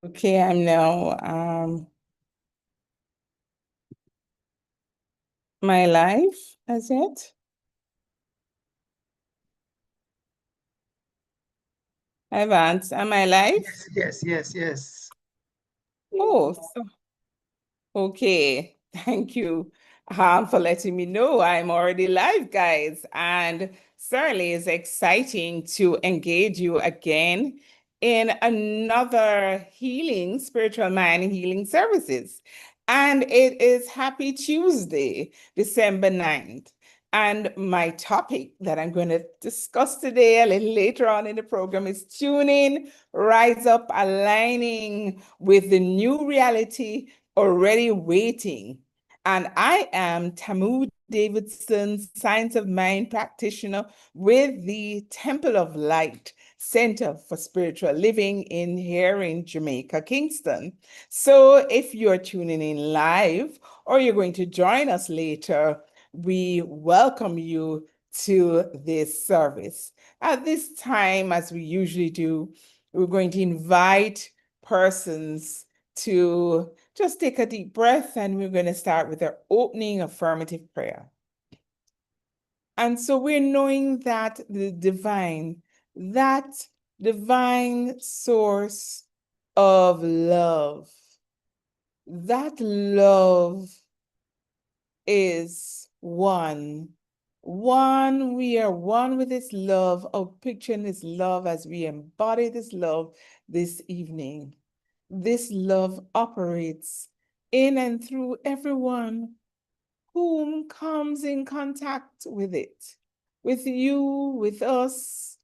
Okay, I'm now my life as yet. Evans, am I live? Yes. Oh, okay. Thank you for letting me know I'm already live, guys. And certainly it's exciting to engage you again in another spiritual mind healing services. And it is Happy Tuesday, December 9th. And my topic that I'm going to discuss today, a little later on in the program, is tuning, rise up, aligning with the new reality already waiting. And I am Tamu Davidson, Science of Mind practitioner with the Temple of Light Center for Spiritual Living here in Jamaica, Kingston. So if you're tuning in live or you're going to join us later, we welcome you to this service. At this time, as we usually do, we're going to invite persons to just take a deep breath, and we're going to start with our opening affirmative prayer. And so we're knowing that that divine source of love, that love is one. One, we are one with this love, of picturing this love as we embody this love this evening. This love operates in and through everyone whom comes in contact with it, with you, with us,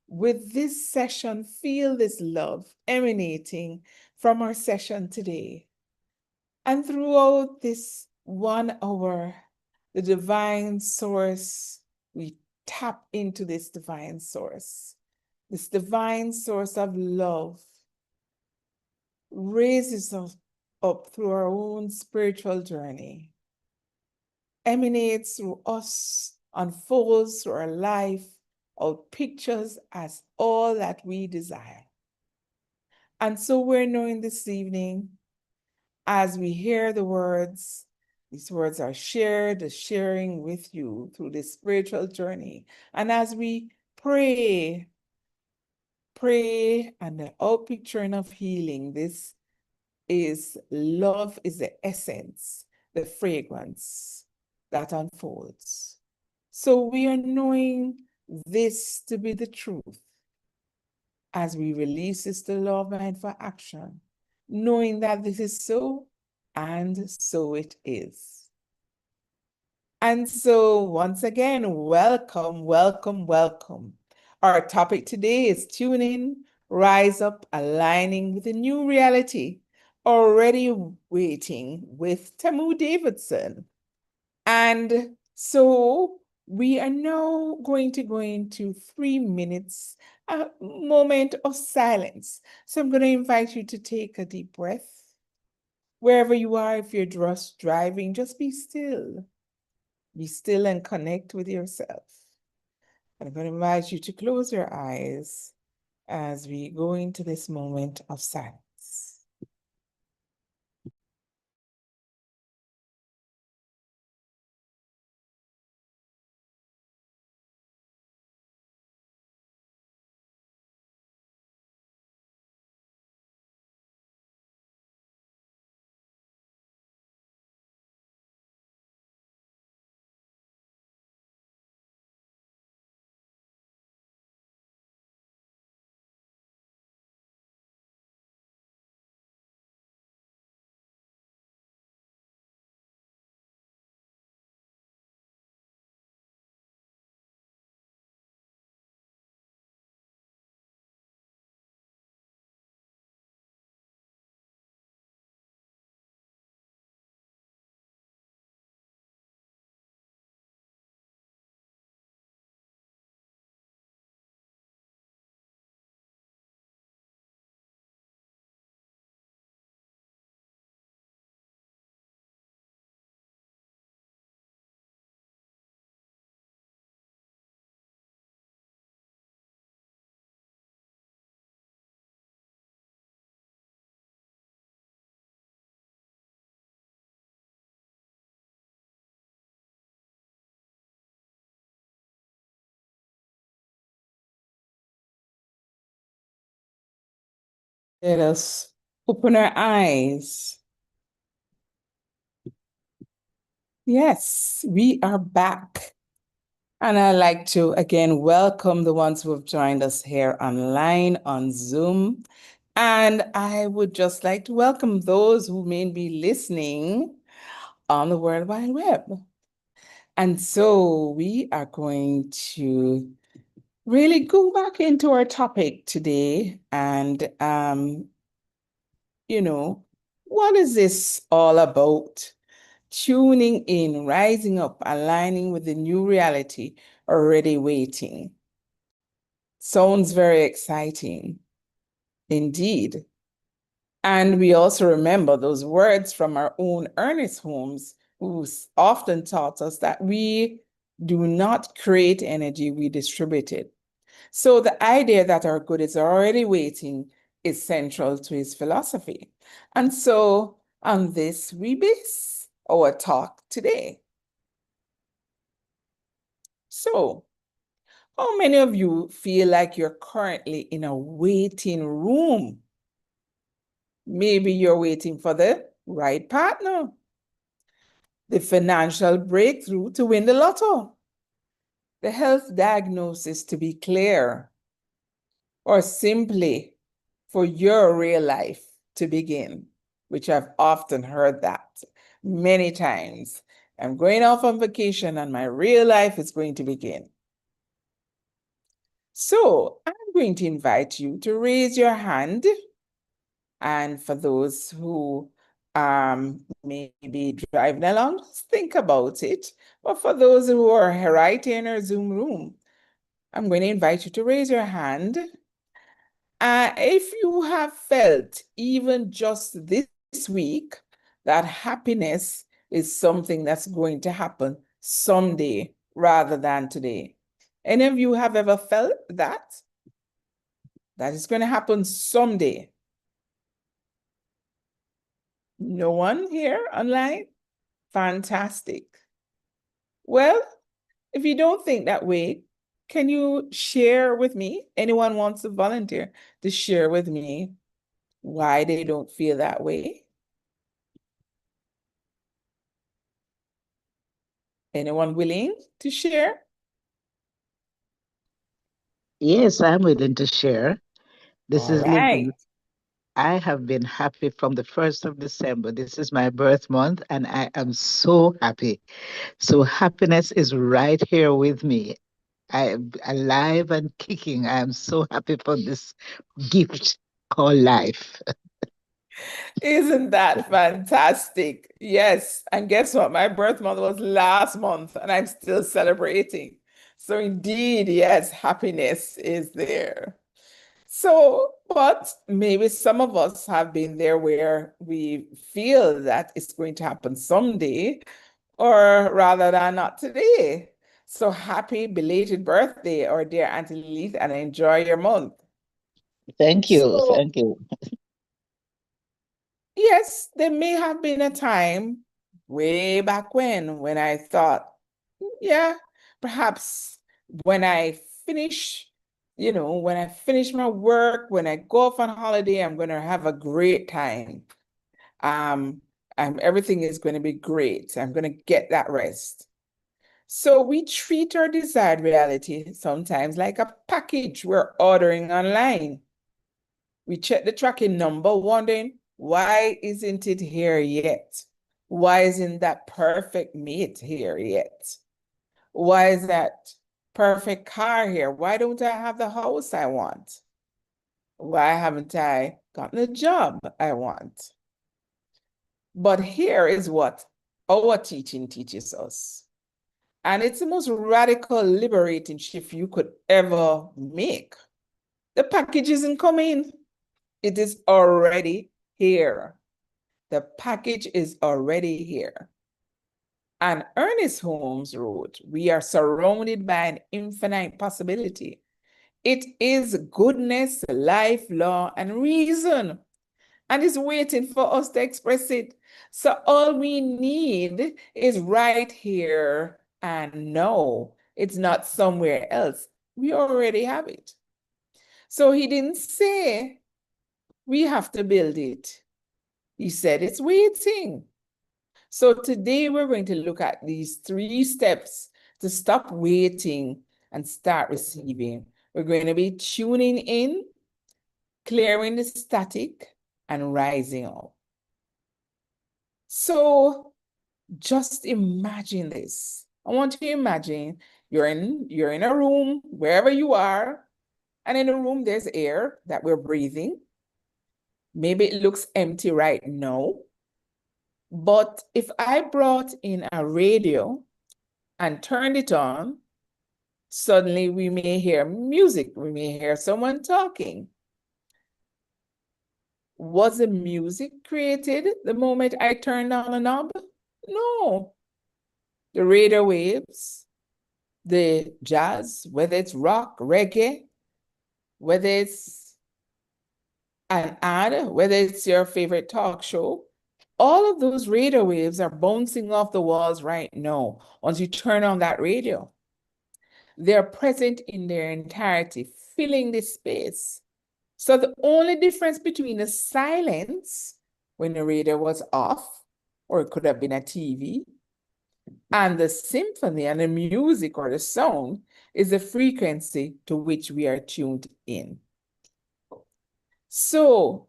with this session. Feel this love emanating from our session today. And throughout this 1 hour, the divine source, we tap into this divine source of love raises us up through our own spiritual journey, emanates through us, unfolds through our life, out pictures as all that we desire. And so we're knowing this evening, as we hear the words, these words are sharing with you through this spiritual journey. And as we pray and the outpicturing of healing, this is love is the essence, the fragrance that unfolds. So we are knowing this to be the truth as we release this to love mind for action, knowing that this is so and so it is. And so once again, welcome. Our topic today is tuning, rise up, aligning with a new reality, already waiting with Tamu Davidson. And so we are now going to go into 3 minutes, a moment of silence. So I'm going to invite you to take a deep breath. Wherever you are, if you're just driving, just be still. Be still and connect with yourself. I'm going to invite you to close your eyes as we go into this moment of silence. Let us open our eyes. Yes, we are back. And I'd like to again welcome the ones who have joined us here online on Zoom. And I would just like to welcome those who may be listening on the World Wide Web. And so we are going to really go back into our topic today and what is this all about? Tuning in, rising up, aligning with the new reality already waiting. Sounds very exciting indeed. And we also remember those words from our own Ernest Holmes, who often taught us that we do not create energy, we distribute it. So the idea that our good is already waiting is central to his philosophy. And so on this, we base our talk today. So, how many of you feel like you're currently in a waiting room? Maybe you're waiting for the right partner, the financial breakthrough to win the lotto, the health diagnosis to be clear, or simply for your real life to begin, which I've often heard that many times. I'm going off on vacation and my real life is going to begin. So I'm going to invite you to raise your hand. And for those who may be driving along, just think about it. But for those who are right here in our Zoom room, I'm going to invite you to raise your hand. If you have felt even just this week that happiness is something that's going to happen someday rather than today. Any of you have ever felt that? That is going to happen someday. No one here online? Fantastic. Well, if you don't think that way, can you share with me? Anyone wants to volunteer to share with me why they don't feel that way? Anyone willing to share? Yes, I'm willing to share. This All is right. Lynn. I have been happy from the 1st of December. This is my birth month, and I am so happy. So, happiness is right here with me. I am alive and kicking. I am so happy for this gift called life. Isn't that fantastic? Yes. And guess what? My birth month was last month and I'm still celebrating. So indeed, yes, happiness is there. So, but maybe some of us have been there where we feel that it's going to happen someday, or rather than not today. So happy belated birthday, or dear Auntie Lilith, and enjoy your month. Thank you. So Thank you. yes, there may have been a time way back when I thought, yeah, perhaps when I finish, when I finish my work, when I go off on holiday, I'm going to have a great time. Um, everything is going to be great. I'm going to get that rest. So we treat our desired reality sometimes like a package we're ordering online. We check the tracking number, wondering why isn't it here yet? Why isn't that perfect mate here yet? Why is that perfect car here? Why don't I have the house I want? Why haven't I gotten the job I want? But here is what our teaching teaches us. And it's the most radical, liberating shift you could ever make. The package isn't coming, it is already here. The package is already here. And Ernest Holmes wrote, we are surrounded by an infinite possibility. It is goodness, life, law, and reason, and it's waiting for us to express it. So all we need is right here and now. It's not somewhere else. We already have it. So he didn't say We have to build it. He said it's waiting. So today we're going to look at these 3 steps to stop waiting and start receiving. We're going to be tuning in, clearing the static, and rising up. So just imagine this. I want you to imagine you're in a room, wherever you are, and in the room there's air that we're breathing. Maybe it looks empty right now. But if I brought in a radio and turned it on, suddenly we may hear music, we may hear someone talking. Was the music created the moment I turned on a knob? No. The radio waves, the jazz, whether it's rock, reggae, whether it's an ad, whether it's your favorite talk show, all of those radio waves are bouncing off the walls right now once you turn on that radio. They're present in their entirety, filling this space. So the only difference between the silence when the radio was off, or it could have been a TV, and the symphony and the music or the sound is the frequency to which we are tuned in. So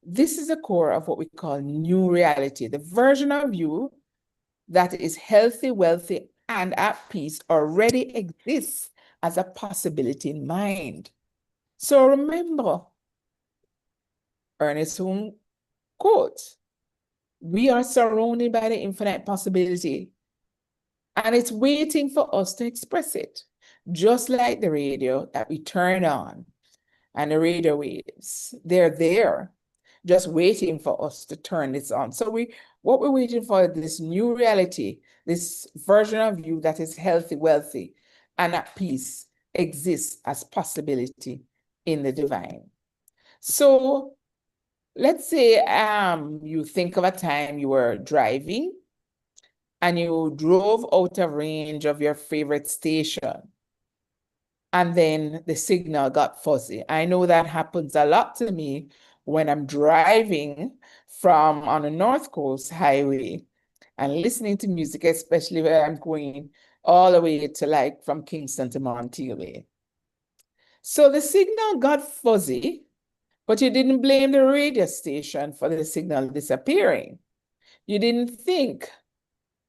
this is the core of what we call new reality, the version of you that is healthy, wealthy, and at peace already exists as a possibility in mind. So remember Ernest Holmes' quote, we are surrounded by the infinite possibility, and it's waiting for us to express it, just like the radio that we turn on and the radio waves. They're there, just waiting for us to turn this on. So what we're waiting for is this new reality, this version of you that is healthy, wealthy, and at peace exists as possibility in the divine. So let's say you think of a time you were driving and you drove out of range of your favorite station, and then the signal got fuzzy. I know that happens a lot to me when I'm driving from on the North Coast Highway and listening to music, especially where I'm going all the way to like from Kingston to Montego. So the signal got fuzzy, but you didn't blame the radio station for the signal disappearing. You didn't think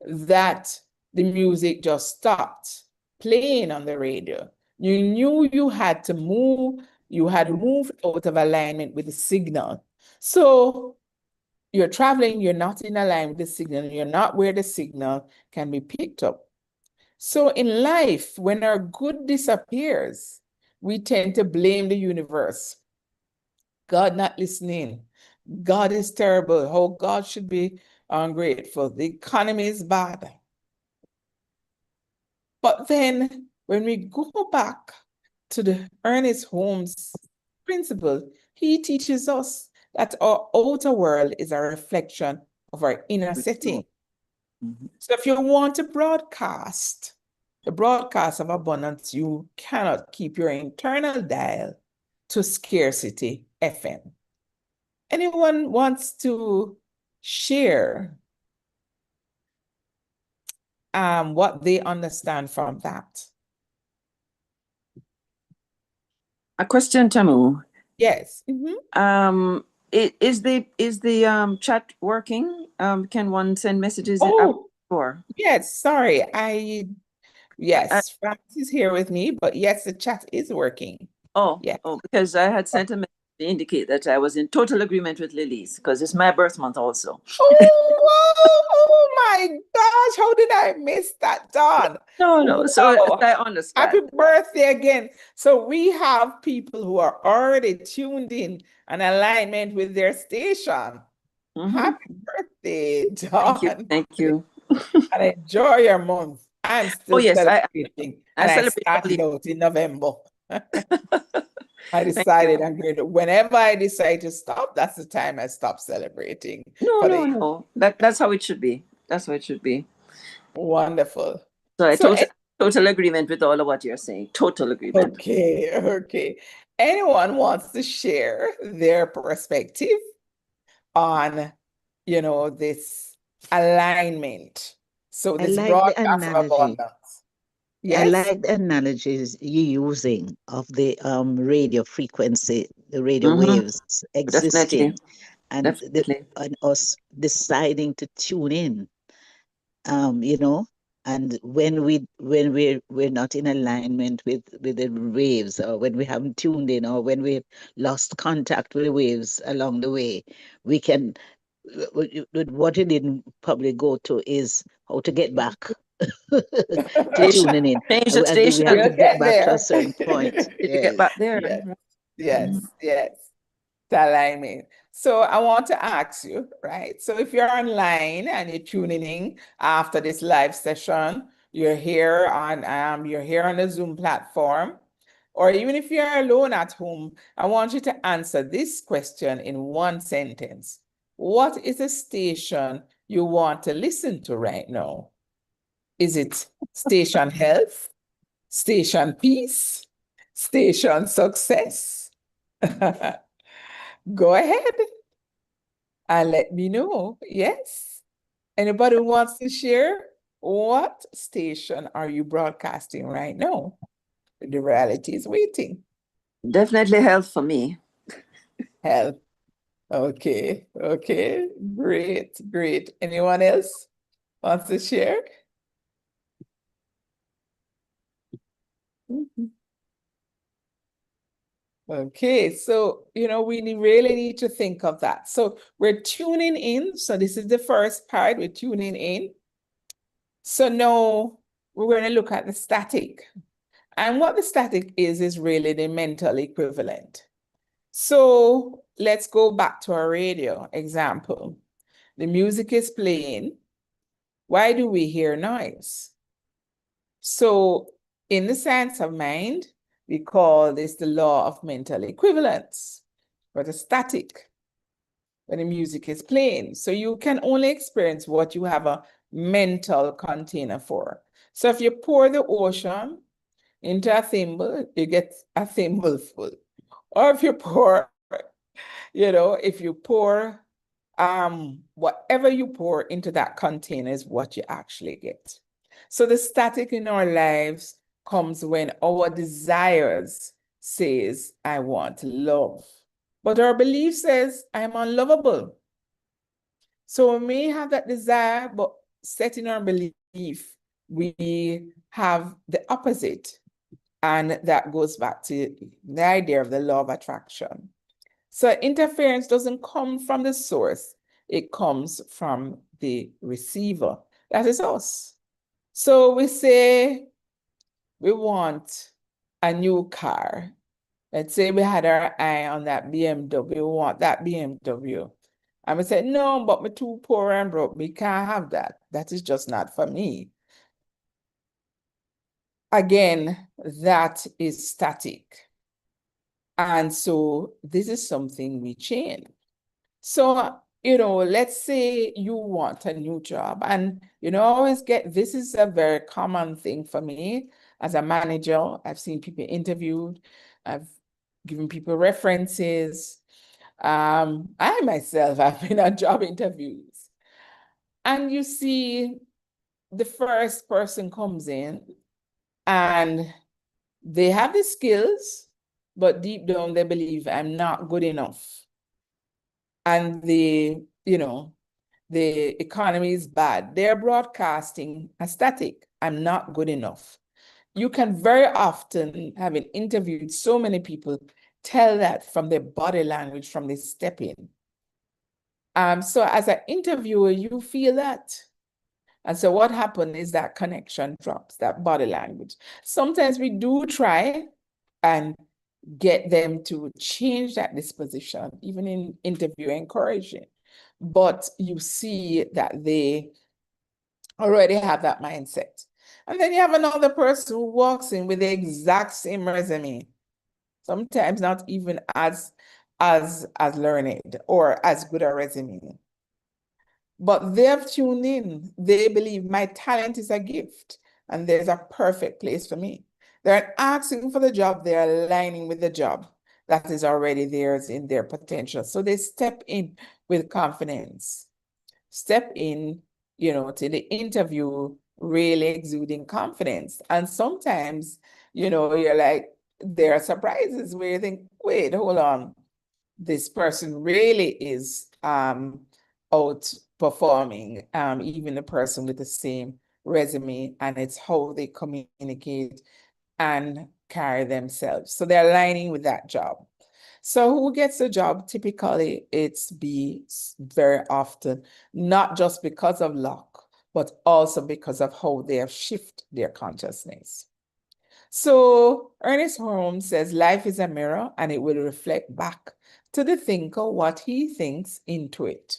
that the music just stopped playing on the radio. You knew you had to move, you had moved out of alignment with the signal. So you're traveling, you're not in alignment with the signal, you're not where the signal can be picked up. So in life, when our good disappears, we tend to blame the universe. God not listening. God is terrible. Oh, God should be ungrateful. The economy is bad. But then when we go back to the Ernest Holmes principle, he teaches us that our outer world is a reflection of our inner setting. So if you want to broadcast the broadcast of abundance, you cannot keep your internal dial to scarcity FM. Anyone wants to share what they understand from that? A question, Tamu. Yes. Is the chat working? Can one send messages? Oh, yes. Sorry. Yes, Francis is here with me, but yes, the chat is working. Oh, yeah. Oh, because I had sent a message to indicate that I was in total agreement with Lily's because it's my birth month also. Oh my gosh, how did I miss that, Dawn? No. So I understand. Happy birthday again. So we have people who are already tuned in and alignment with their station. Happy birthday, Dawn. Thank you. And enjoy your month. I'm still celebrating. I started out in November. I decided I'm going to, whenever I decide to stop, that's the time I stop celebrating. No. That's how it should be. That's how it should be. Wonderful. So I total agreement with all of what you're saying. Total agreement. Okay. anyone wants to share their perspective on, this alignment. So I this like the broadcast of analogy. abundance. I Yes? like the analogies you're using of the radio frequency, the radio Mm-hmm. waves Definitely. existing, and Definitely. and us deciding to tune in. You know, and when we're not in alignment with the waves, or when we haven't tuned in, or when we've lost contact with the waves along the way, we can what you didn't probably go to is how to get back to Station. tuning in. Change the We have to We'll station. get get back to a there. certain point. To get back Yes. there. Yes, Mhm. yes. The alignment. So I want to ask you, right? So if you're online and you're tuning in after this live session, you're here on the Zoom platform, or even if you're alone at home, I want you to answer this question in one sentence. What is a station you want to listen to right now? Is it Station Health, Station Peace, Station Success? Go ahead and let me know. Yes. Anybody who wants to share? What station are you broadcasting right now? The reality is waiting. Definitely health for me. Health. Okay. Okay. Great. Great. Anyone else wants to share? Mhm. Okay, so we really need to think of that. So we're tuning in. So this is the first part. We're tuning in. So now we're going to look at the static. And what the static is really the mental equivalent. So let's go back to our radio example. The music is playing. Why do we hear noise? So in the science of mind, we call this the law of mental equivalence, but a static when the music is playing. So you can only experience what you have a mental container for. So if you pour the ocean into a thimble, you get a thimble full. Or if you pour, if you pour whatever you pour into that container is what you actually get. So the static in our lives comes when our desires says, I want love. But our belief says, I'm unlovable. So we may have that desire, but setting our belief, we have the opposite. And that goes back to the idea of the law of attraction. So interference doesn't come from the source, it comes from the receiver. That is us. So we say we want a new car. Let's say we had our eye on that BMW, we want that BMW. And we said, no, but we're too poor and broke. We can't have that. That is just not for me. Again, that is static. And so this is something we change. So, let's say you want a new job, and always this is a very common thing for me as a manager. I've seen people interviewed, I've given people references. I myself have been on job interviews, and you see the first person comes in and they have the skills, but deep down they believe I'm not good enough. And the economy is bad. They're broadcasting a static. I'm not good enough. You can very often, having interviewed so many people, tell that from their body language, from the step in. So as an interviewer, you feel that. And so what happened is that connection drops, that body language. Sometimes we do try and get them to change that disposition, even in interview encouraging. But you see that they already have that mindset. And then you have another person who walks in with the exact same resume, sometimes not even as learned or as good a resume. But they've tuned in. They believe my talent is a gift and there's a perfect place for me. They're asking for the job, they're aligning with the job. that is already theirs in their potential. So they step in with confidence, step in, to the interview really exuding confidence. And sometimes, you're like, there are surprises where you think, wait, hold on, this person really is outperforming even the person with the same resume, and it's how they communicate and carry themselves. So they're aligning with that job. So who gets the job? Typically, it's very often not just because of luck, but also because of how they have shifted their consciousness. So Ernest Holmes says life is a mirror and it will reflect back to the thinker what he thinks into it.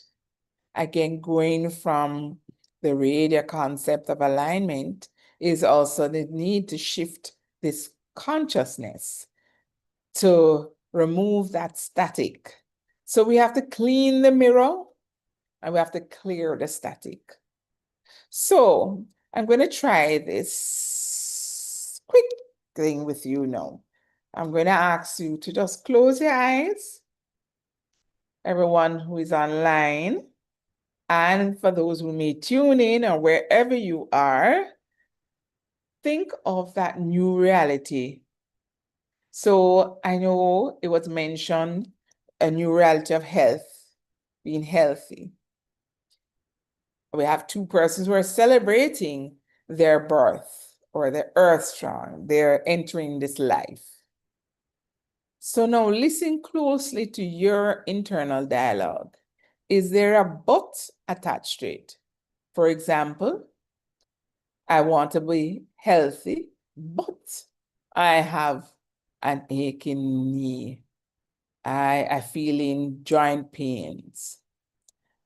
Again, going from the radio concept of alignment is also the need to shift this consciousness to remove that static. So we have to clean the mirror and we have to clear the static. So I'm going to try this quick thing with you now. I'm going to ask you to just close your eyes, everyone who is online, and for those who may tune in or wherever you are, think of that new reality. So I know it was mentioned a new reality of health, being healthy. We have two persons who are celebrating their birth or their earth strong. They're entering this life. So now listen closely to your internal dialogue. Is there a but attached to it? For example, I want to be healthy, but I have an aching knee. I feeling joint pains.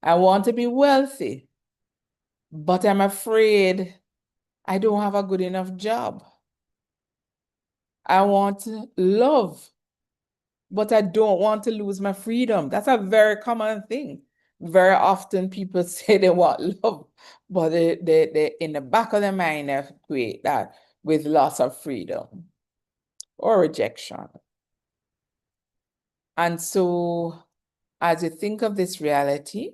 I want to be wealthy, but I'm afraid I don't have a good enough job. I want love, but I don't want to lose my freedom. That's a very common thing. Very often people say they want love, but they in the back of their mind, they equate that with loss of freedom or rejection. And so as you think of this reality,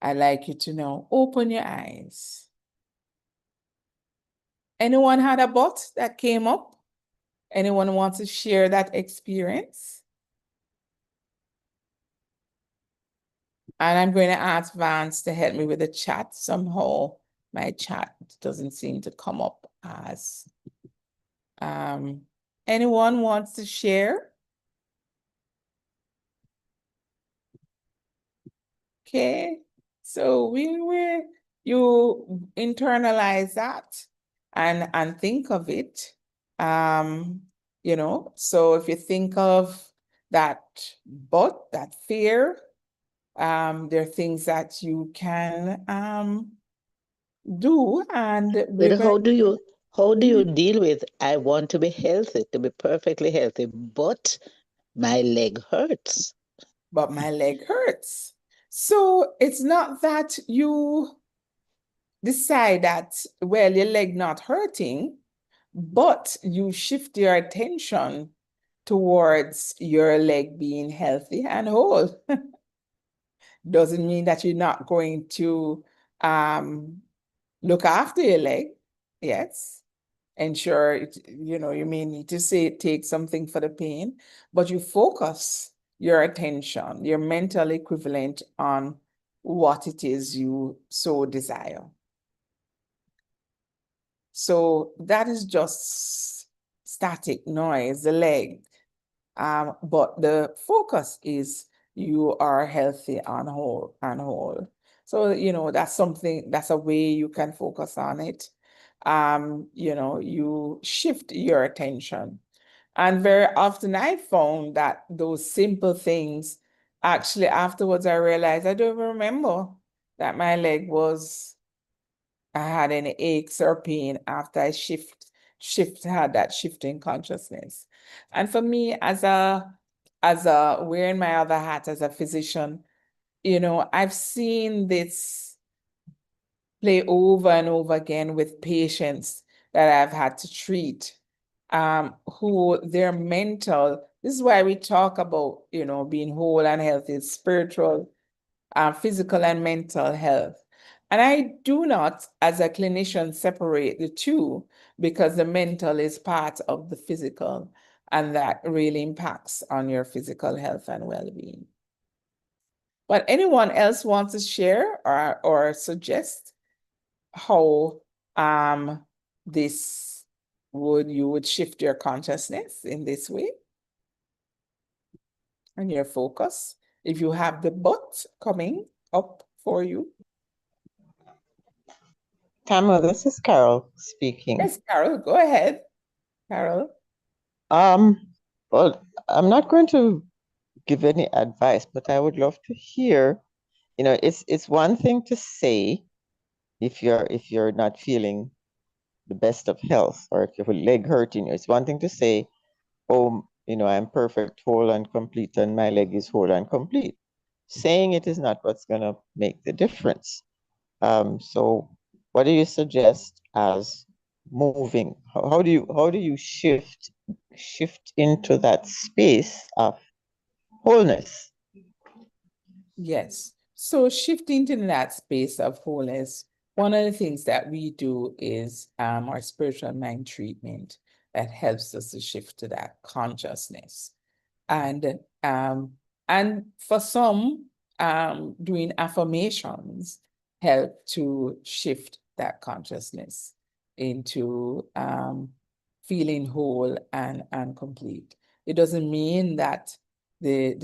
I'd like you to now open your eyes. Anyone had a but that came up? Anyone wants to share that experience? And I'm going to ask Vance to help me with the chat. Somehow my chat doesn't seem to come up as. Anyone wants to share? Okay, so you internalize that and think of it. So if you think of that but that fear, there are things that you can do, and But we're going. how do you deal with I want to be healthy, to be perfectly healthy, but my leg hurts? But my leg hurts. So it's not that you decide that, well, your leg not hurting, but you shift your attention towards your leg being healthy and whole. Doesn't mean that you're not going to look after your leg. Yes. Ensure it, you may need to take something for the pain, but you focus your attention, your mental equivalent on what it is you so desire. So that is just static noise, the leg. But the focus is you are healthy and whole. So, that's a way you can focus on it. You shift your attention. And very often I found that those simple things, actually afterwards I realized I don't even remember that my leg I had any aches or pain after I had that shift in consciousness. And for me, as a wearing my other hat as a physician, I've seen this play over and over again with patients that I've had to treat. who their mental, this is why we talk about, being whole and healthy, spiritual, physical and mental health. And I do not, as a clinician, separate the two, because the mental is part of the physical, and that really impacts on your physical health and well-being. But anyone else wants to share or suggest how you would shift your consciousness in this way and your focus, if you have the but coming up for you? Tamara, this is Carol speaking. Yes, Carol, go ahead. Carol. Well, I'm not going to give any advice, but I would love to hear, it's one thing to say if you're not feeling the best of health, or if your leg hurting you. It's one thing to say, oh, I'm perfect, whole and complete, and my leg is whole and complete. Saying it is not what's gonna make the difference. So what do you suggest as moving? How do you shift into that space of wholeness? Yes. So shifting to that space of wholeness, one of the things that we do is our spiritual mind treatment that helps us to shift to that consciousness. And for some, doing affirmations help to shift that consciousness into feeling whole and complete. It doesn't mean that the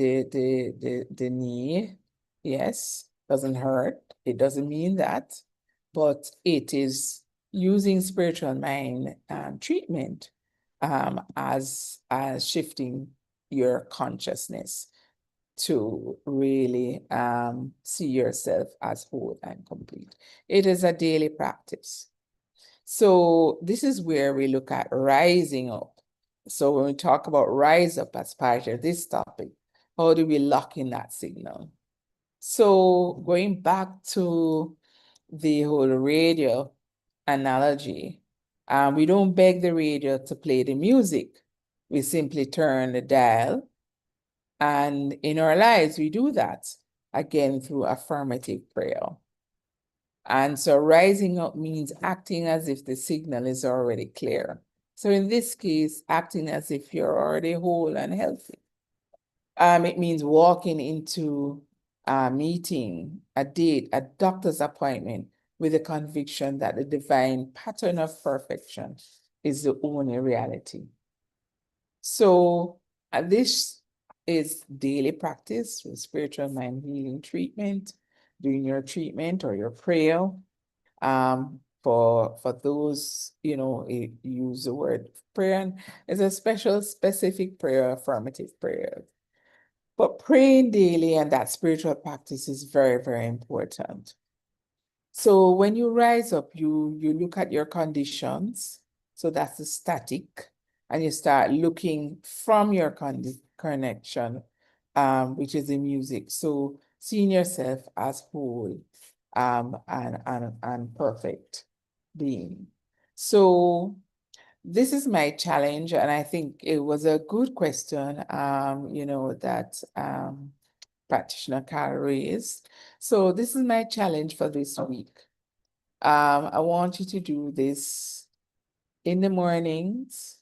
knee, yes, doesn't hurt. It doesn't mean that, but it is using spiritual mind treatment as shifting your consciousness to really see yourself as whole and complete. It is a daily practice. So this is where we look at rising up. So when we talk about rise up as part of this topic, how do we lock in that signal? So going back to the whole radio analogy, we don't beg the radio to play the music. We simply turn the dial. And in our lives, we do that, again, through affirmative prayer. And so rising up means acting as if the signal is already clear. So in this case, acting as if you're already whole and healthy. It means walking into a meeting, a date, a doctor's appointment with the conviction that the divine pattern of perfection is the only reality. So this is daily practice with spiritual mind healing treatment, doing your treatment or your prayer. For those, use the word prayer, and it's a special, specific prayer, affirmative prayer. But praying daily and that spiritual practice is very, very important. So when you rise up, you look at your conditions. So that's the static. And you start looking from your connection, which is the music. So seeing yourself as whole and perfect being. So this is my challenge, and I think it was a good question, that practitioner Carol raised. So this is my challenge for this week. I want you to do this in the mornings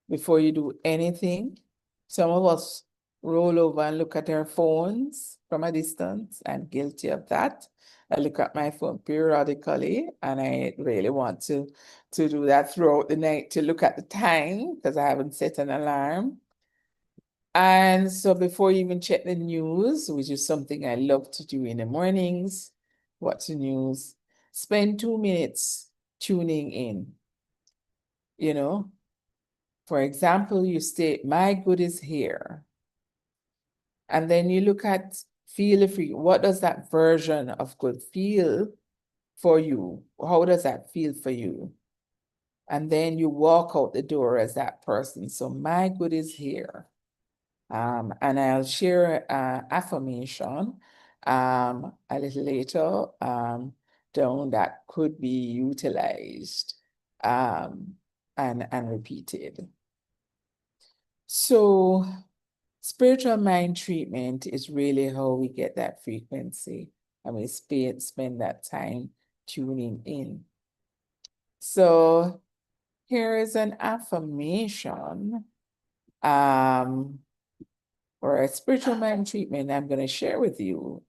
before you do anything. Some of us roll over and look at our phones from a distance. I'm guilty of that. I look at my phone periodically, and I really want to do that throughout the night, to look at the time, because I haven't set an alarm. And so before you even check the news, which is something I love to do in the mornings, watch the news, spend 2 minutes tuning in. For example, you state, my good is here. And then you look at feel free. What does that version of good feel for you? How does that feel for you? And then you walk out the door as that person. So my good is here. And I'll share affirmation a little later down that could be utilized and repeated. So spiritual mind treatment is really how we get that frequency, and we spend that time tuning in. So here is an affirmation for a spiritual mind treatment I'm going to share with you.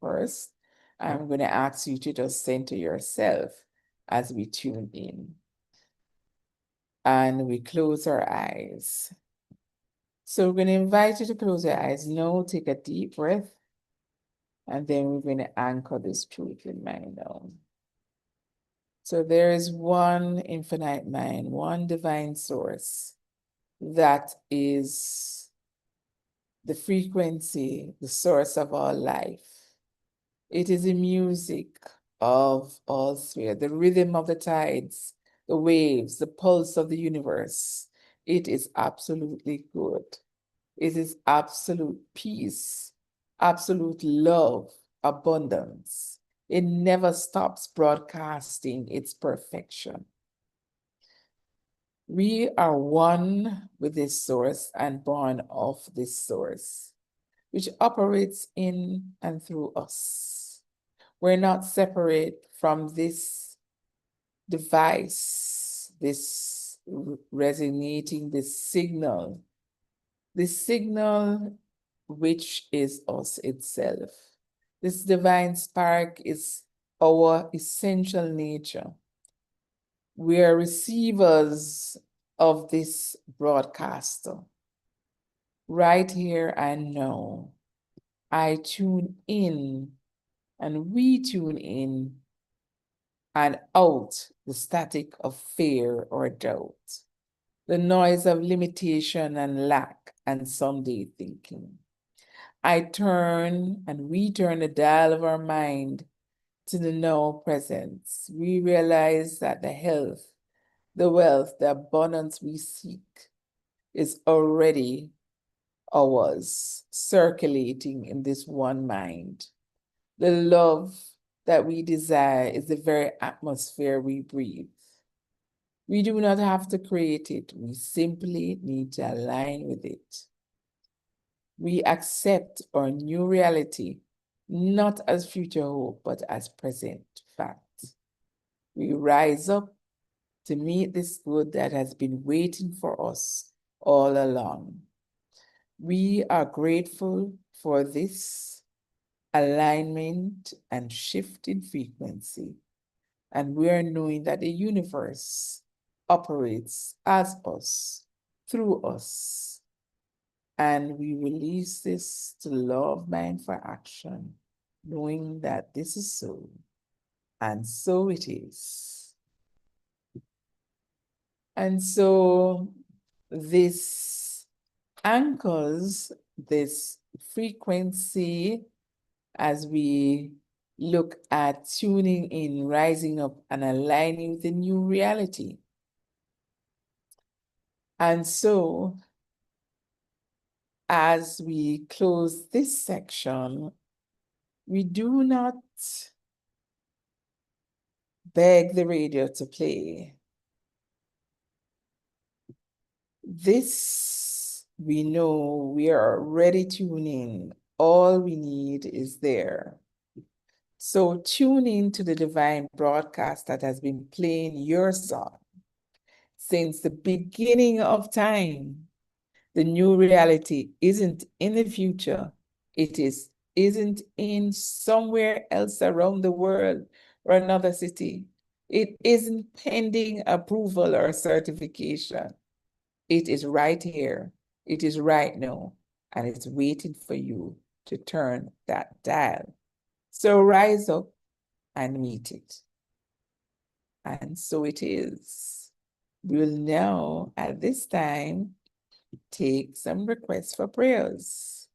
First, I'm going to ask you to just center yourself as we tune in. And we close our eyes. So we're going to invite you to close your eyes now, take a deep breath, and then we're going to anchor this truth in mind now. So there is one infinite mind, one divine source that is the frequency, the source of all life. It is the music of all sphere, the rhythm of the tides, the waves, the pulse of the universe. It is absolutely good. It is absolute peace, absolute love, abundance. It never stops broadcasting its perfection. We are one with this source and born of this source, which operates in and through us. We're not separate from this device, this resonating, this signal which is us itself. This divine spark is our essential nature. We are receivers of this broadcaster. Right here and now, I tune in and we tune in and out the static of fear or doubt, the noise of limitation and lack and someday thinking. I turn and we turn the dial of our mind to the now presence. We realize that the health, the wealth, the abundance we seek is already ours, circulating in this one mind. The love that we desire is the very atmosphere we breathe. We do not have to create it. We simply need to align with it. We accept our new reality, not as future hope, but as present fact. We rise up to meet this good that has been waiting for us all along. We are grateful for this alignment and shift in frequency, and we are knowing that the universe operates as us, through us, and we release this to the law of mind for action, knowing that this is so, and so it is. And so this anchors this frequency as we look at tuning in, rising up, and aligning with the new reality. And so, as we close this section, we do not beg the radio to play. This, we know we are already tuning. All we need is there. So tune in to the divine broadcast that has been playing your song since the beginning of time. The new reality isn't in the future. It isn't in somewhere else around the world or another city. It isn't pending approval or certification. It is right here. It is right now. And it's waiting for you to turn that dial. So rise up and meet it. And so it is. We'll now, at this time, take some requests for prayers.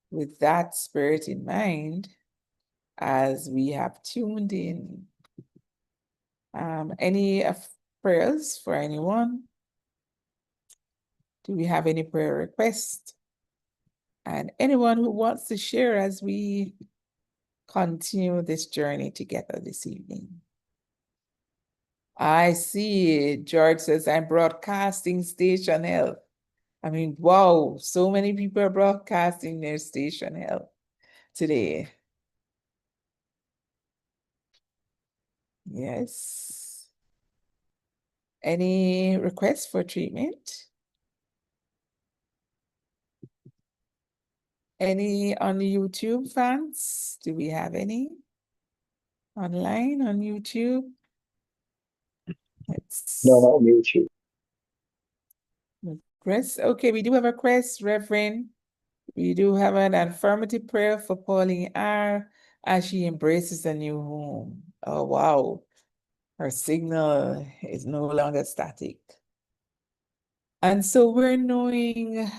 With that spirit in mind, as we have tuned in, any prayers for anyone? Do we have any prayer requests? And anyone who wants to share as we continue this journey together this evening? I see. George says, I'm broadcasting Station Health. I mean, wow, so many people are broadcasting their Station Health today. Yes. Any requests for treatment? Any on YouTube, fans? Do we have any online on YouTube? No, not on YouTube. Request. Okay, we do have a request, Reverend. We do have an affirmative prayer for Pauline R. as she embraces a new home. Oh, wow. Her signal is no longer static. And so we're knowing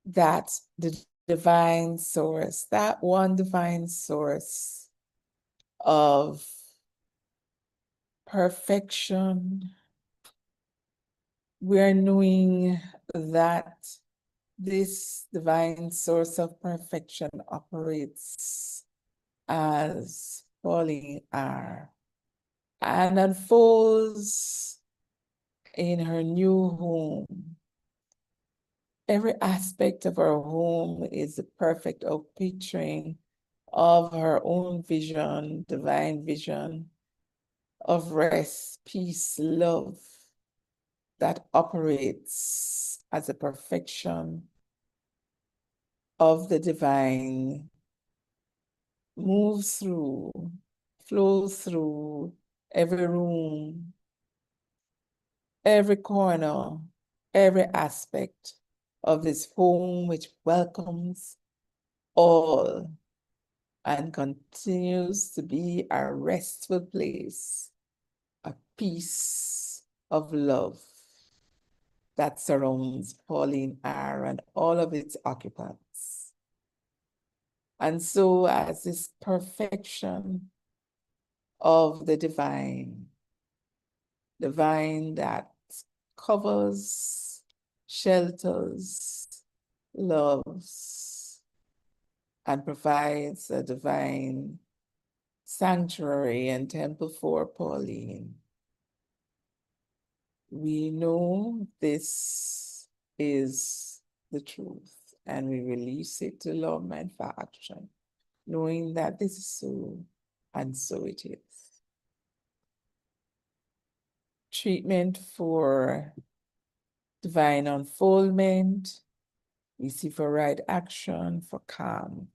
that the divine source, that one divine source of perfection, we're knowing that this divine source of perfection operates as Pauline R. and unfolds in her new home. Every aspect of her home is the perfect outpicturing of her own vision, divine vision of rest, peace, love that operates as a perfection of the divine, moves through, flows through every room, every corner, every aspect of this home, which welcomes all and continues to be a restful place, a peace of love that surrounds Pauline R. and all of its occupants. And so as this perfection of the divine that covers, shelters, loves, and provides a divine sanctuary and temple for Pauline. We know this is the truth, and we release it to Law of Mind for action, knowing that this is so, and so it is. Treatment for divine unfoldment. We see for right action, for calm.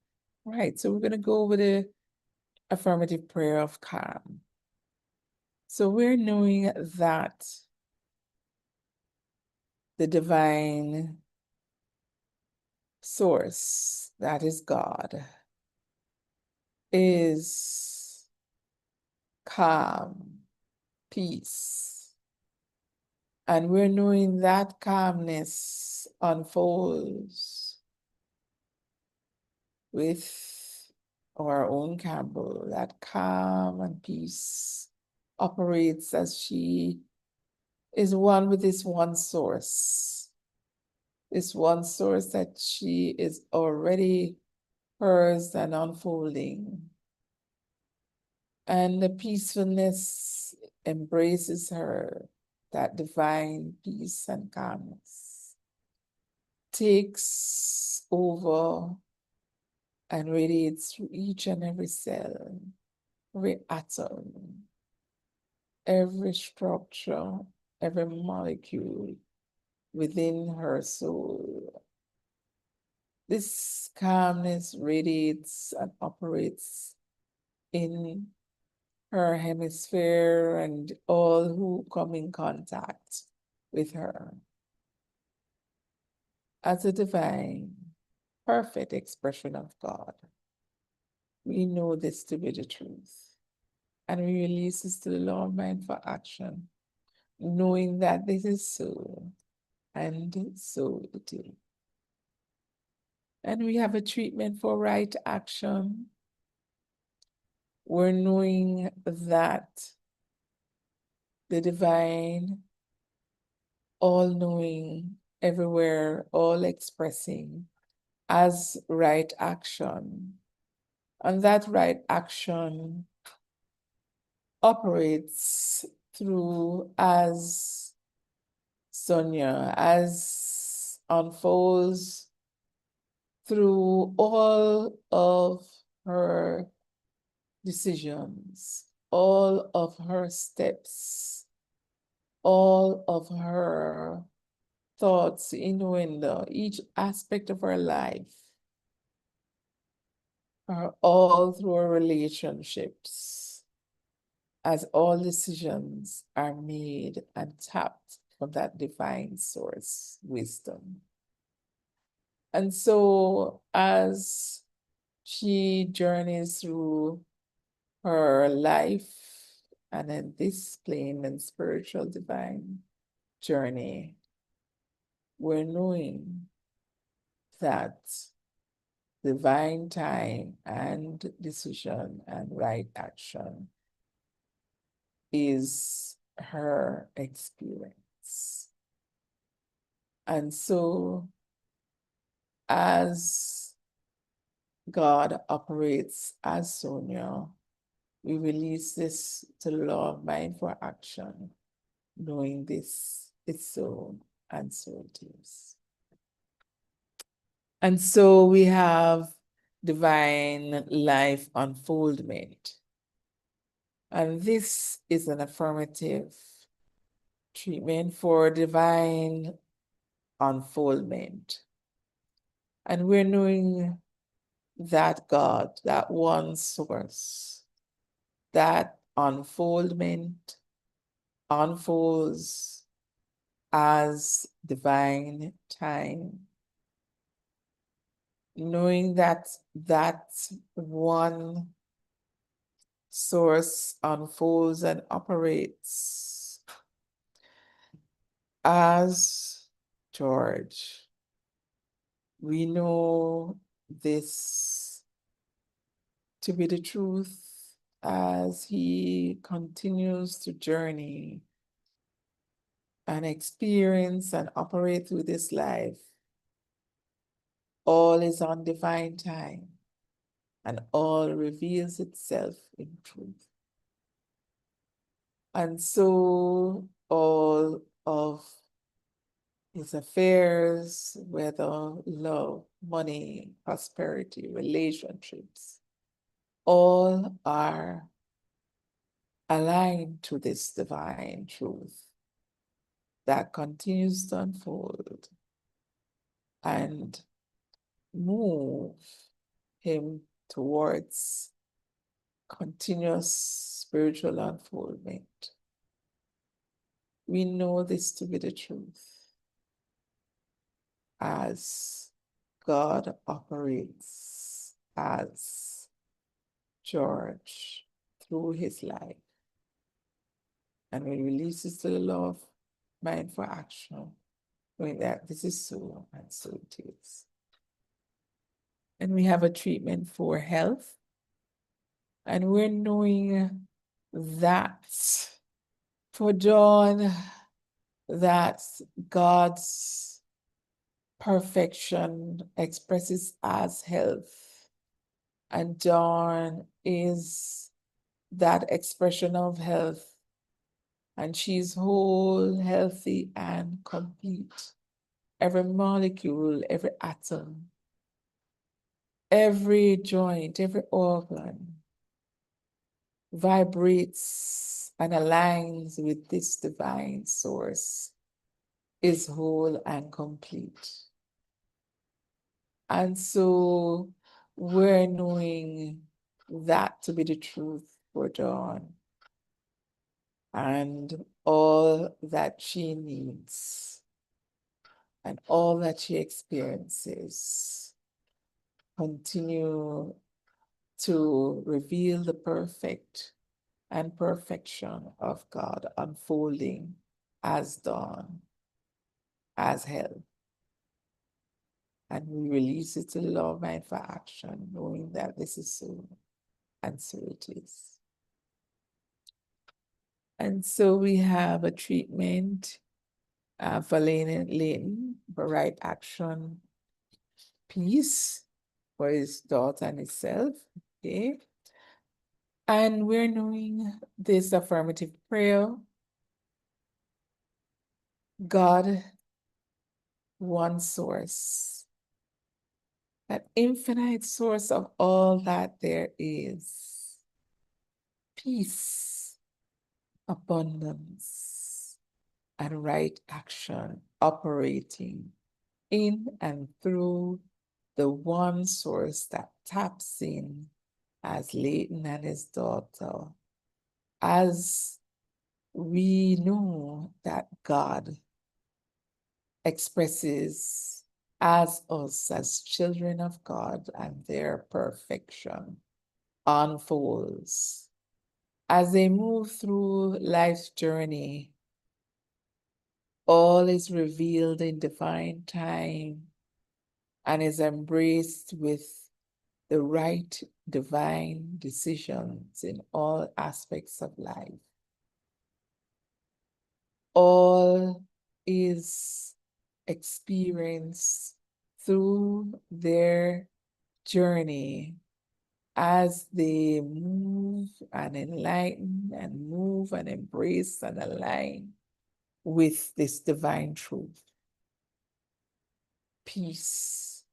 Right, so we're going to go with the affirmative prayer of calm. So we're knowing that the divine source, that is God, is calm, peace. And we're knowing that calmness unfolds with our own Campbell, that calm and peace operates as she is one with this one source that she is already hers and unfolding. And the peacefulness embraces her, that divine peace and calmness takes over and radiates through each and every cell, every atom, every structure, every molecule within her soul. This calmness radiates and operates in her hemisphere and all who come in contact with her as a divine, perfect expression of God. We know this to be the truth, and we release this to the Law of Mind for action, knowing that this is so, and so it is. And we have a treatment for right action. We're knowing that the divine, all-knowing, everywhere, all expressing as right action. And that right action operates through as Sonia, as unfolds through all of her decisions, all of her steps, all of her thoughts, innuendo, each aspect of her life, are all through her relationships, as all decisions are made and tapped from that divine source, wisdom. And so as she journeys through her life and in this plane and spiritual divine journey, we're knowing that divine time and decision and right action is her experience. And so as God operates as Sonia, we release this to the law of mind for action, knowing this is so and so it is. And so we have divine life unfoldment. And this is an affirmative treatment for divine unfoldment. And we're knowing that God, that one source, that unfoldment unfolds as divine time, knowing that that one source unfolds and operates as George. We know this to be the truth as he continues to journey and experience and operate through this life. All is on divine time and all reveals itself in truth. And so all of his affairs, whether love, money, prosperity, relationships, all are aligned to this divine truth that continues to unfold and move him towards continuous spiritual unfoldment. We know this to be the truth as God operates as George through his life. And we release it to the law of mind for action, knowing that this is so and so it is. And we have a treatment for health. And we're knowing that for John, that God's perfection expresses as health. And Dawn is that expression of health. And she's whole, healthy, and complete. Every molecule, every atom, every joint, every organ vibrates and aligns with this divine source, is whole and complete. And so we're knowing that to be the truth for Dawn and all that she needs and all that she experiences continue to reveal the perfect and perfection of God unfolding as dawn, as health. And we release it to the law of mind for action, knowing that this is so, and so it is. And so we have a treatment for Leighton for right action, peace for his daughter and himself. Okay. And we're doing this affirmative prayer. God, one source, that infinite source of all that there is, peace, abundance, and right action operating in and through the one source that taps in as Leighton and his daughter, as we know that God expresses as us as children of God, and their perfection unfolds as they move through life's journey. All is revealed in divine time and is embraced with the right divine decisions in all aspects of life. All is experienced through their journey as they move and enlighten and move and embrace and align with this divine truth. Peace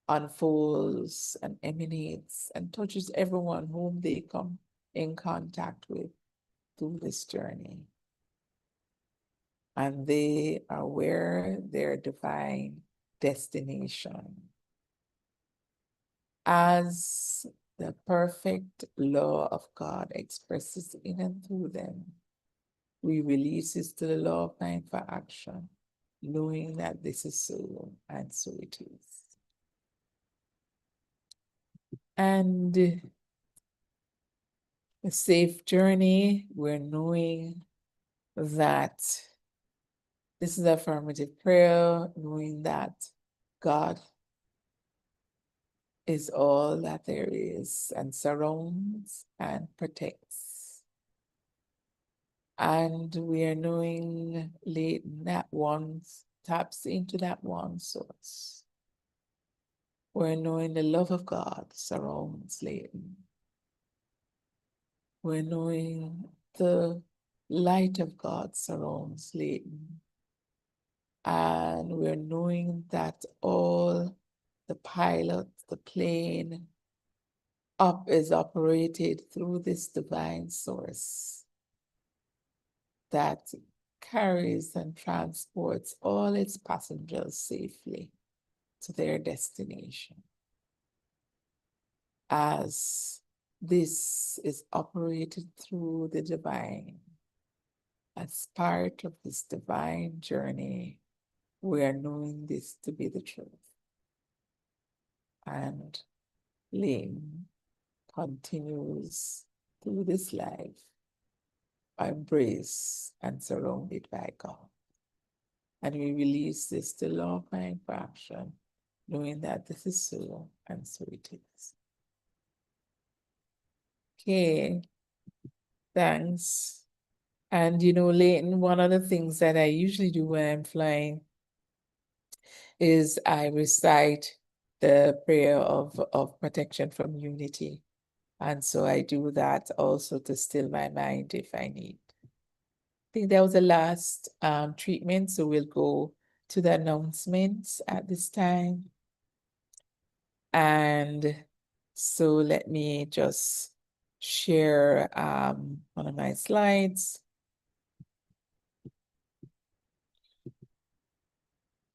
unfolds and emanates and touches everyone whom they come in contact with through this journey. And they are where their divine destination. As the perfect law of God expresses in and through them, we release this to the law of mind for action, knowing that this is so, and so it is. And a safe journey, we're knowing that this is affirmative prayer, knowing that God is all that there is and surrounds and protects. And we are knowing that one taps into that one source. We're knowing the love of God surrounds Leighton. We're knowing the light of God surrounds Leighton. And we're knowing that all the pilot, the plane, is operated through this divine source that carries and transports all its passengers safely to their destination. As this is operated through the divine, as part of this divine journey, we are knowing this to be the truth. And Lynn continues through this life, embraced and surrounded by God. And we release this to law of mind for action, knowing that this is so, and so it is. Okay, thanks. And Leighton, one of the things that I usually do when I'm flying is I recite the prayer of protection from unity. And so I do that also to still my mind if I need. I think that was the last treatment, so we'll go to the announcements at this time. And so let me just share one of my slides.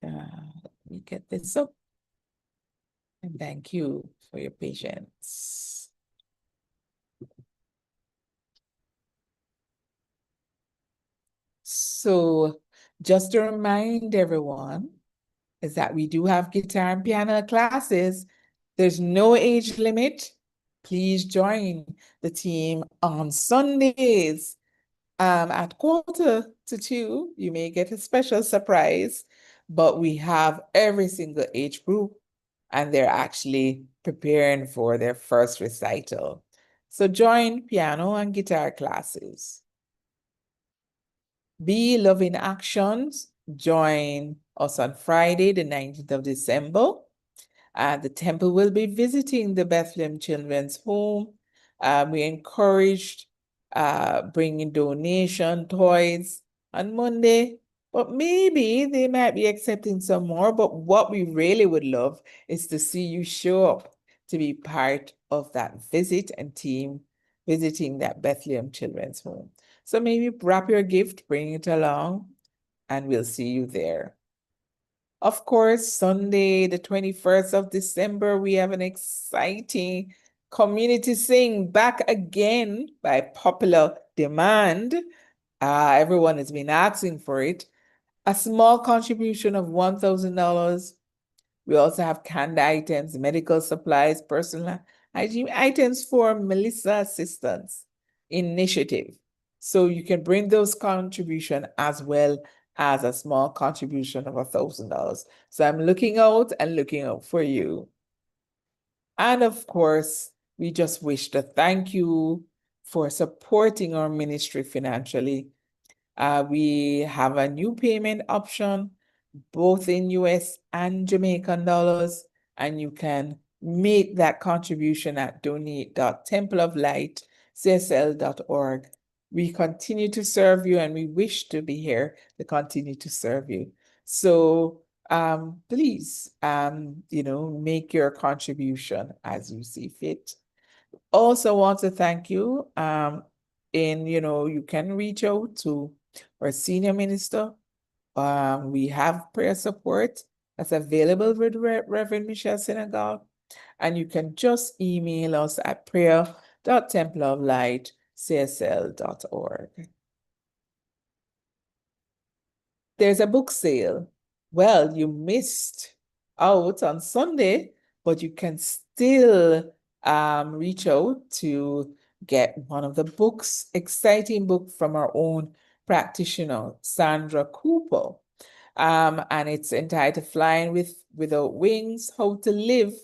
Let me get this up. And thank you for your patience. So just to remind everyone is that we do have guitar and piano classes. There's no age limit. Please join the team on Sundays at 1:45. You may get a special surprise, but we have every single age group, and they're actually preparing for their first recital. So join piano and guitar classes. Be Love in Actions. Join us on Friday, the 19th of December. The temple will be visiting the Bethlehem Children's Home We encouraged bringing donation toys on Monday, but maybe they might be accepting some more. But what we really would love is to see you show up to be part of that visit and team visiting that Bethlehem Children's Home. So maybe wrap your gift, bring it along, and we'll see you there. Of course, Sunday, the 21st of December, we have an exciting community sing back again by popular demand. Everyone has been asking for it. A small contribution of $1,000. We also have canned items, medical supplies, personal hygiene items for Melissa Assistance Initiative. So you can bring those contributions as well as a small contribution of $1,000. So I'm looking out for you. And of course, we just wish to thank you for supporting our ministry financially. We have a new payment option, both in US and Jamaican dollars, and you can make that contribution at donate.templeoflightcsl.org. We continue to serve you, and we wish to be here to continue to serve you. So please, make your contribution as you see fit. Also want to thank you. You can reach out to our senior minister. We have prayer support that's available with Reverend Michelle Senegal, and you can just email us at prayer.templeoflightcsl.org. There's a book sale. Well, you missed out on Sunday, but you can still reach out to get one of the books, exciting book from our own practitioner, Sandra Cooper. And it's entitled Flying Without Wings, How to Live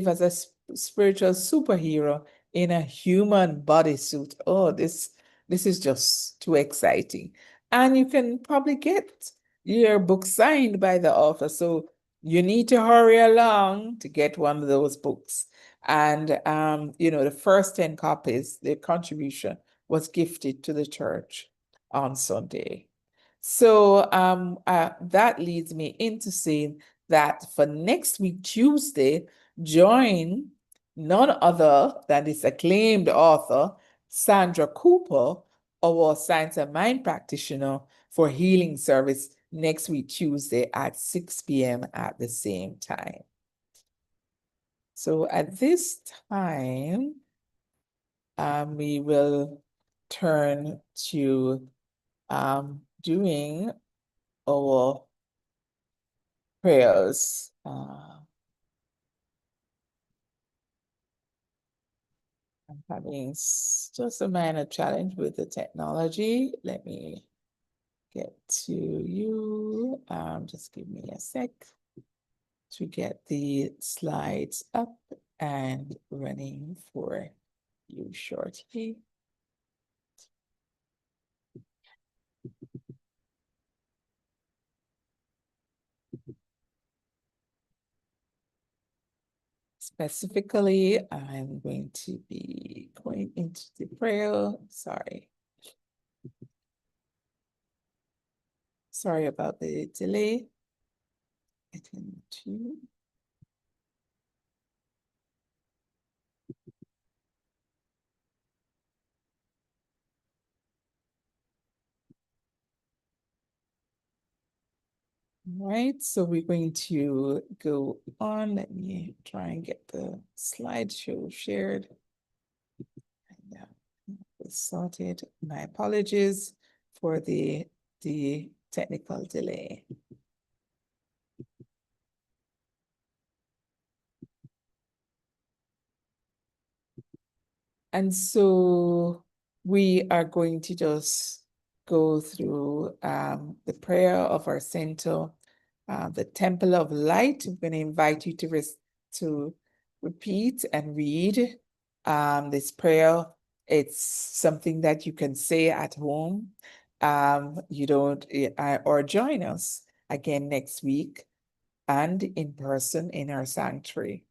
as a Spiritual Superhero in a Human Bodysuit. Oh, this is just too exciting. And you can probably get your book signed by the author. So you need to hurry along to get one of those books. And, the first 10 copies, the contribution was gifted to the church on Sunday. So that leads me into saying that for next week, Tuesday, join none other than this acclaimed author, Sandra Cooper, our Science and Mind practitioner, for healing service next week, Tuesday at 6 p.m. at the same time. So at this time, we will turn to doing our prayers. I'm having just a minor challenge with the technology. Let me get to you. Just give me a sec to get the slides up and running for you shortly. Specifically, I'm going to be going into the prayer. Sorry about the delay. Getting to. All right, so we're going to go on. Let me try and get the slideshow shared. Sorted. My apologies for the technical delay. And so we are going to just go through the prayer of our center, the Temple of Light. I'm going to invite you to repeat and read this prayer. It's something that you can say at home. Or join us again next week and in person in our sanctuary.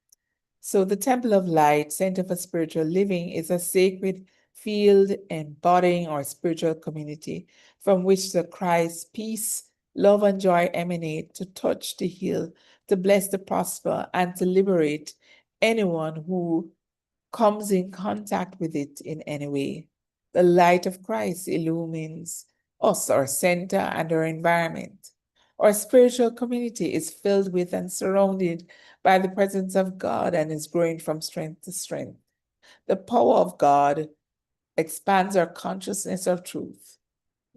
So the Temple of Light, Center for Spiritual Living, is a sacred field embodying our spiritual community from which the Christ, peace, love, and joy emanate to touch, to heal, to bless, to prosper, and to liberate anyone who comes in contact with it in any way. The light of Christ illumines us, our center, and our environment. Our spiritual community is filled with and surrounded by the presence of God and is growing from strength to strength. The power of God expands our consciousness of truth,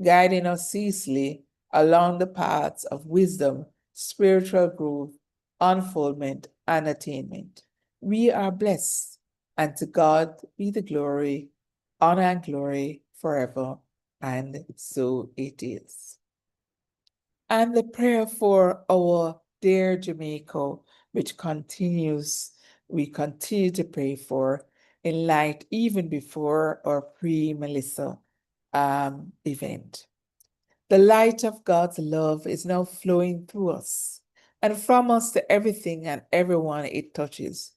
guiding us ceaselessly along the paths of wisdom, spiritual growth, unfoldment, and attainment. We are blessed, and to God be the glory, honor, and glory forever, and so it is. And the prayer for our dear Jamaica, which we continue to pray for in light even before our pre-Melissa event. The light of God's love is now flowing through us and from us to everything and everyone it touches.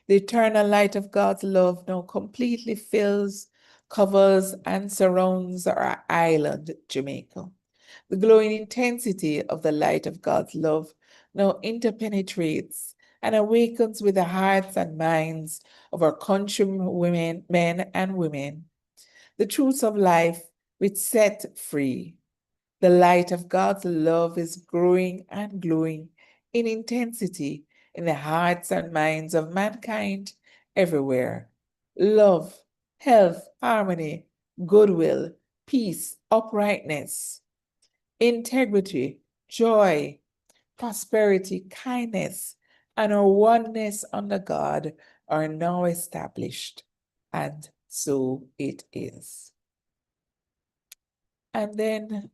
The eternal light of God's love now completely fills, covers, and surrounds our island, Jamaica. The glowing intensity of the light of God's love now interpenetrates and awakens with the hearts and minds of our countrywomen, men and women. The truths of life which set free. The light of God's love is growing and glowing in intensity in the hearts and minds of mankind everywhere. Love, health, harmony, goodwill, peace, uprightness, integrity, joy, prosperity, kindness, and our oneness under God are now established. And so it is. And then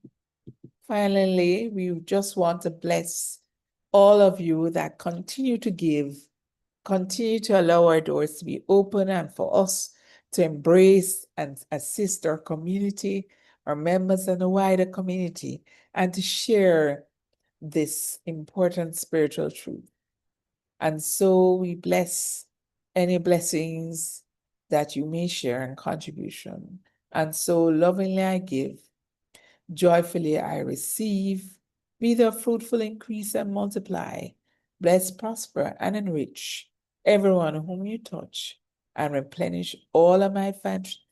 finally, we just want to bless all of you that continue to give, continue to allow our doors to be open and for us to embrace and assist our community, our members and the wider community, and to share this important spiritual truth. And so we bless any blessings that you may share in contribution. And so lovingly I give, joyfully I receive. Be thou fruitful, increase, and multiply. Bless, prosper, and enrich everyone whom you touch, and replenish all of my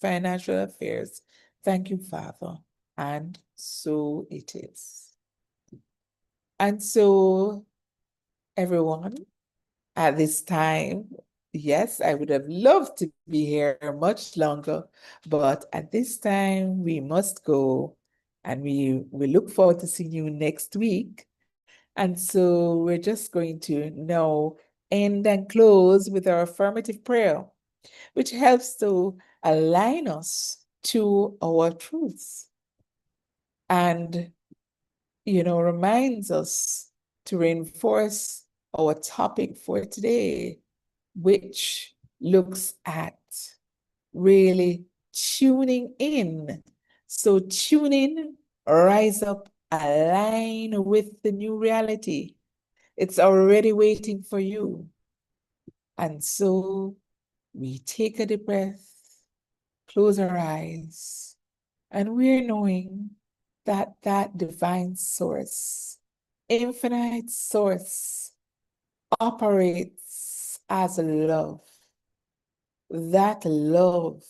financial affairs. Thank you, Father. And so it is. And so, everyone, at this time, yes, I would have loved to be here much longer, but at this time we must go, and we look forward to seeing you next week. And so we're just going to now end and close with our affirmative prayer, which helps to align us to our truths and, reminds us to reinforce our topic for today, which looks at really tuning in. So tune in, rise up, align with the new reality. It's already waiting for you. And so we take a deep breath, close our eyes, and we're knowing that that divine source, infinite source, operates as love. That love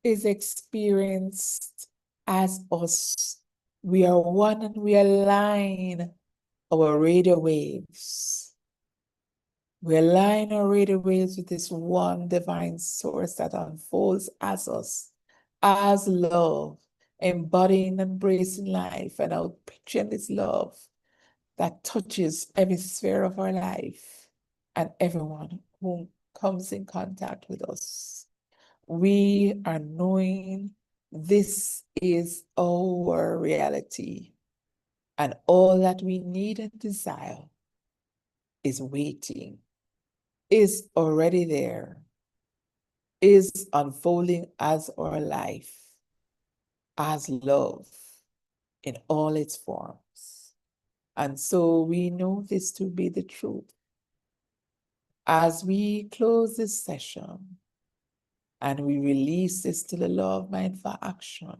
is experienced as us. We are one and we align our radio waves. We align our radio waves with this one divine source that unfolds as us, as love, embodying and embracing life, and out picturing this love that touches every sphere of our life and everyone who comes in contact with us. We are knowing this is our reality, and all that we need and desire is waiting, is already there, is unfolding as our life, as love in all its forms. And so we know this to be the truth. as we close this session and we release this to the law of mind for action,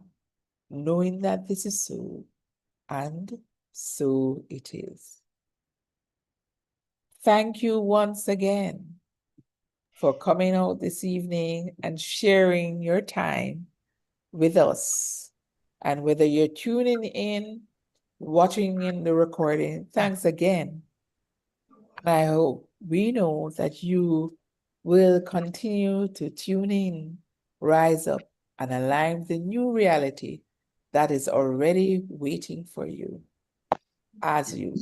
knowing that this is so, and so it is. Thank you once again for coming out this evening and sharing your time with us. And whether you're tuning in, watching in the recording, thanks again. And I hope we know that you will continue to tune in, rise up, and align with the new reality that is already waiting for you as you